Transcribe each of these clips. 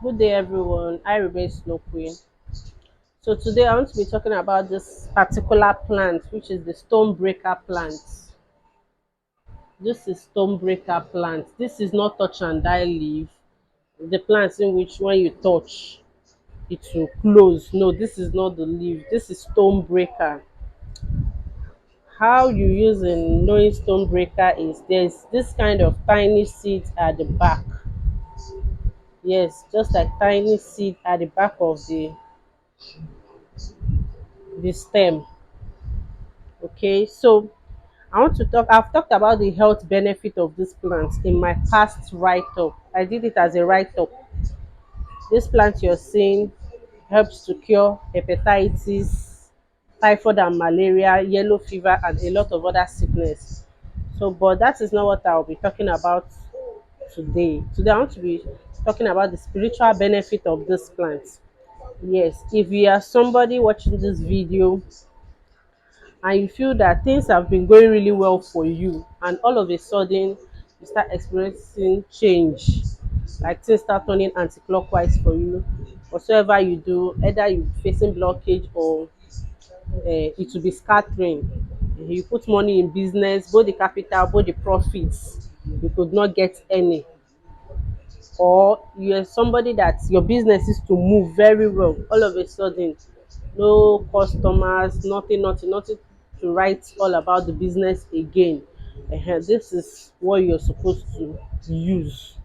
Good day, everyone. I remain Snow Queen. So today I want to be talking about this particular plant, which is the stonebreaker plant. This is stonebreaker plant. This is not touch and die leaf. The plants in which when you touch, it will close. No, this is not the leaf. This is stonebreaker. How you use in knowing stonebreaker is there's this kind of tiny seed at the back. Yes, just like tiny seed at the back of the stem. Okay, so I want to talk. I've talked about the health benefit of this plant in my past write up. I did it as a write up. This plant you're seeing helps to cure hepatitis, typhoid and malaria, yellow fever, and a lot of other sickness. So, but that is not what I'll be talking about today. Today, I want to be talking about the spiritual benefit of this plant. Yes, if you are somebody watching this video and you feel that things have been going really well for you and all of a sudden you start experiencing change, like things start turning anti-clockwise for you, whatsoever you do, either you facing blockage or it will be scattering. You put money in business, both the capital, both the profits, you could not get any. Or you're somebody that your business is to move very well, all of a sudden no customers, nothing to write all about the business again. This is what you're supposed to use.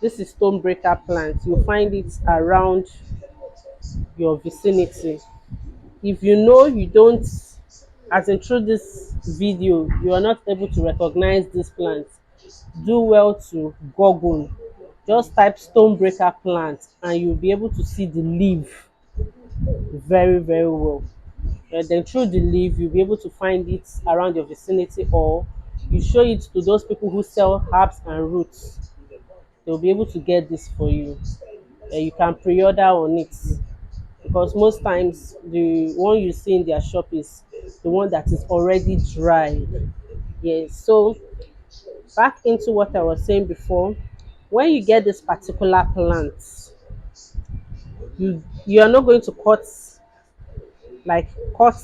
This is stonebreaker plant. You'll find it around your vicinity. If you know you don't, as in through this video you are not able to recognize this plant, do well to google, just type stonebreaker plant and you'll be able to see the leaf very well. Then through the leaf you'll be able to find it around your vicinity, or you show it to those people who sell herbs and roots. They'll be able to get this for you. You can pre-order on it, because most times the one you see in their shop is the one that is already dried. Yes, so back into what I was saying before. When you get this particular plant, you are not going to like cut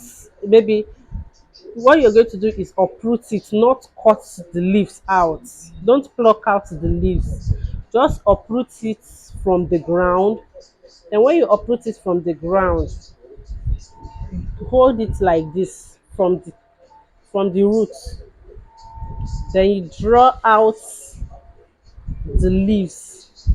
maybe. What you're going to do is uproot it, not cut the leaves out. Don't pluck out the leaves, just uproot it from the ground. And when you uproot it from the ground, hold it like this from the roots. Then you draw out the leaves.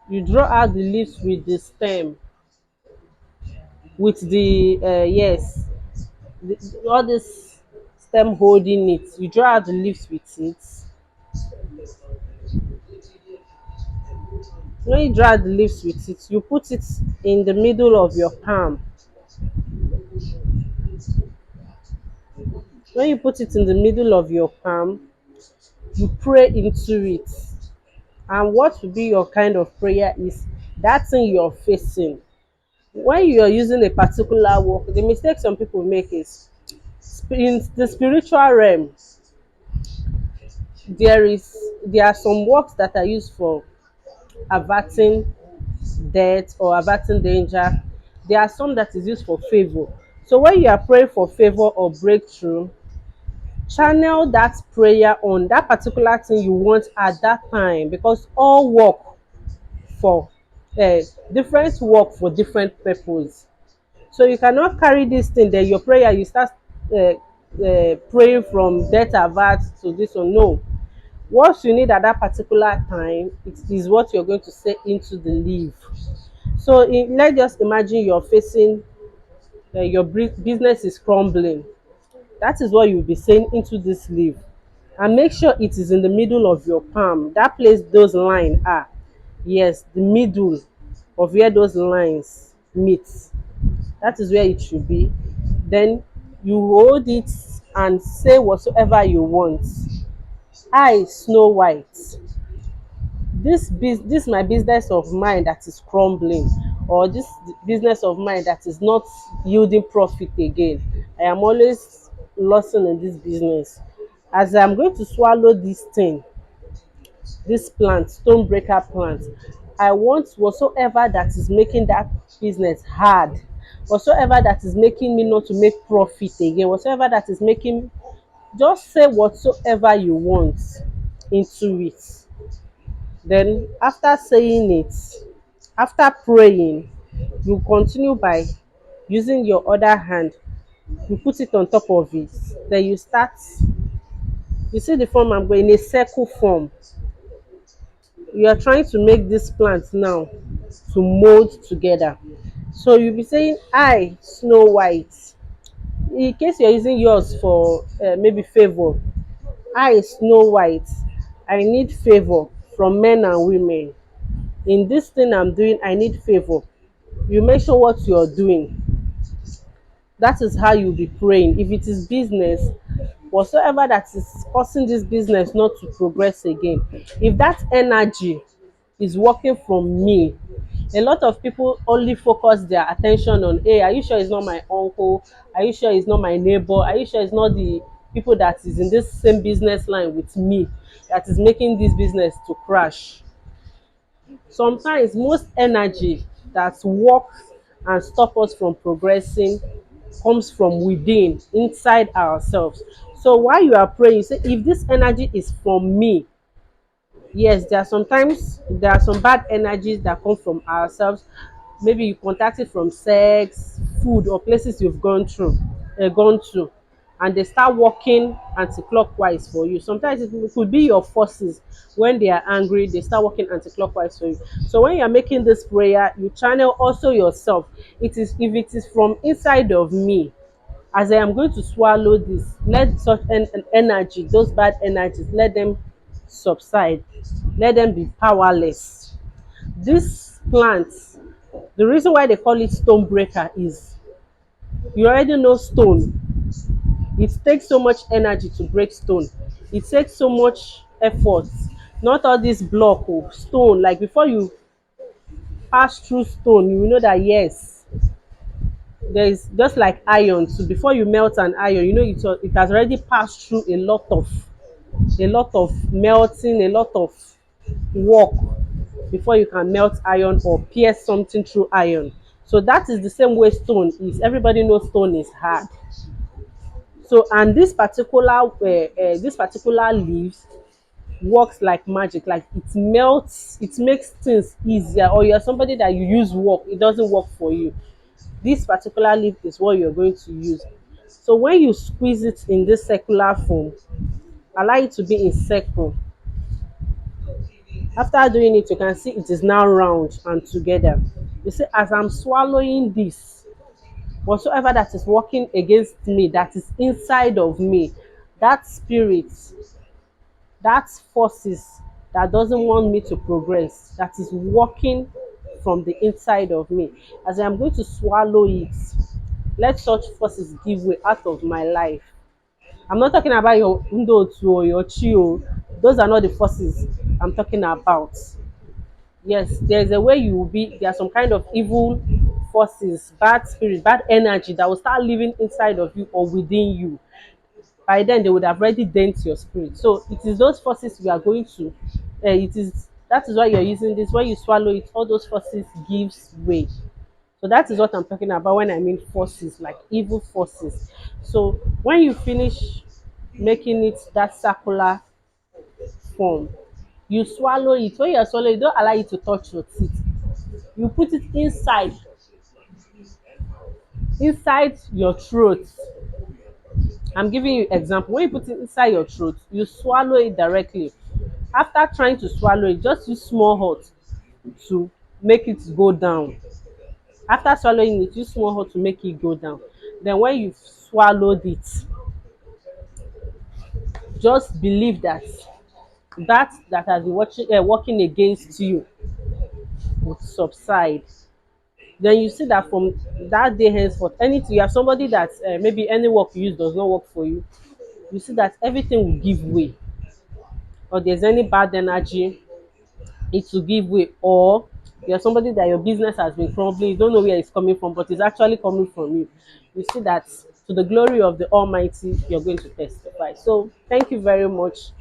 You draw out the leaves with the stem, with the yes, all this stem holding it. You draw out the leaves with it. When you draw out the leaves with it, you put it in the middle of your palm. When you put it in the middle of your palm, you pray into it. And what will be your kind of prayer is that thing you're facing. When you're using a particular work, the mistake some people make is in the spiritual realm, there are some works that are used for averting death or averting danger. There are some that is used for favor. So when you are praying for favor or breakthrough, channel that prayer on that particular thing you want at that time, because all work for uh, different work for different purpose. So you cannot carry this thing, then your prayer you start praying from death avert to this one. No, what you need at that particular time, it is what you're going to say into the leaf. So let's just imagine you're facing your business is crumbling. That is what you'll be saying into this leaf, and make sure it is in the middle of your palm, that place those lines are. Yes, the middle of where those lines meet, that is where it should be. Then you hold it and say whatsoever you want. I, Snow White, this my business of mine that is crumbling, or this business of mine that is not yielding profit again. I am always losing in this business. As I'm going to swallow this thing, this plant, stone breaker plant, I want whatsoever that is making that business hard, whatsoever that is making me not to make profit again, whatsoever that is making, just say whatsoever you want into it. Then after saying it, after praying, you continue by using your other hand, you put it on top of it. Then you start, you see the form I'm going, in a circle form. You are trying to make this plant now to mold together. So you'll be saying, I, Snow White. In case you're using yours for maybe favor, I, Snow White, I need favor from men and women. In this thing I'm doing, I need favor. You mention what you're doing. That is how you'll be praying. If it is business, whatsoever that is causing this business not to progress again, if that energy is working from me, a lot of people only focus their attention on, hey, are you sure it's not my uncle, are you sure it's not my neighbor, are you sure it's not the people that is in this same business line with me that is making this business to crash. Sometimes most energy that works and stop us from progressing comes from within, inside ourselves. So while you are praying, you say, if this energy is from me, yes, there are sometimes there are some bad energies that come from ourselves. Maybe you contact it from sex, food, or places you've gone to, and they start working anti-clockwise for you. Sometimes it could be your forces. When they are angry, they start working anti-clockwise for you. So when you are making this prayer, you channel also yourself. It is, if it is from inside of me, as I am going to swallow this, let such an energy, those bad energies, let them subside, let them be powerless. This plant, the reason why they call it stone breaker is, you already know stone, it takes so much energy to break stone, it takes so much effort. Not all this block of stone, like before you pass through stone, you will know that yes, there is just like iron. So before you melt an iron, you know it has already passed through a lot of melting, a lot of work before you can melt iron or pierce something through iron. So that is the same way stone is. Everybody knows stone is hard. So and this particular leaves works like magic. Like it melts, it makes things easier. Or you're somebody that you use work, it doesn't work for you. This particular leaf is what you're going to use. So when you squeeze it in this circular form, allow it to be in circle. After doing it, you can see it is now round and together. You see, as I'm swallowing this, whatsoever that is working against me, that is inside of me, that spirit, that forces that doesn't want me to progress, that is working from the inside of me. As I'm going to swallow it, let such forces give way out of my life. I'm not talking about your Ndotu or your Chi. Those are not the forces I'm talking about. Yes, there's a way you will be, there are some kind of evil forces, bad spirits, bad energy that will start living inside of you or within you. By then they would have already dent your spirit. So it is those forces we are going to, it is, that is why you're using this. When you swallow it, all those forces gives way. So that is what I'm talking about when I mean forces, like evil forces. So when you finish making it that circular form, you swallow it. When you're swallowing, don't allow it to touch your teeth. You put it inside your throat. I'm giving you example. When you put it inside your throat, you swallow it directly. After trying to swallow it, just use small hot to make it go down. After swallowing it, use small hot to make it go down. Then when you've swallowed it, just believe that that has been working against you will subside. Then you see that from that day henceforth, anything, you have somebody that maybe any work you use does not work for you, you see that everything will give way. Or there's any bad energy, it will give way. Or you're somebody that your business has been crumbling, you don't know where it's coming from, but it's actually coming from you. You see that to the glory of the Almighty, you're going to testify. So thank you very much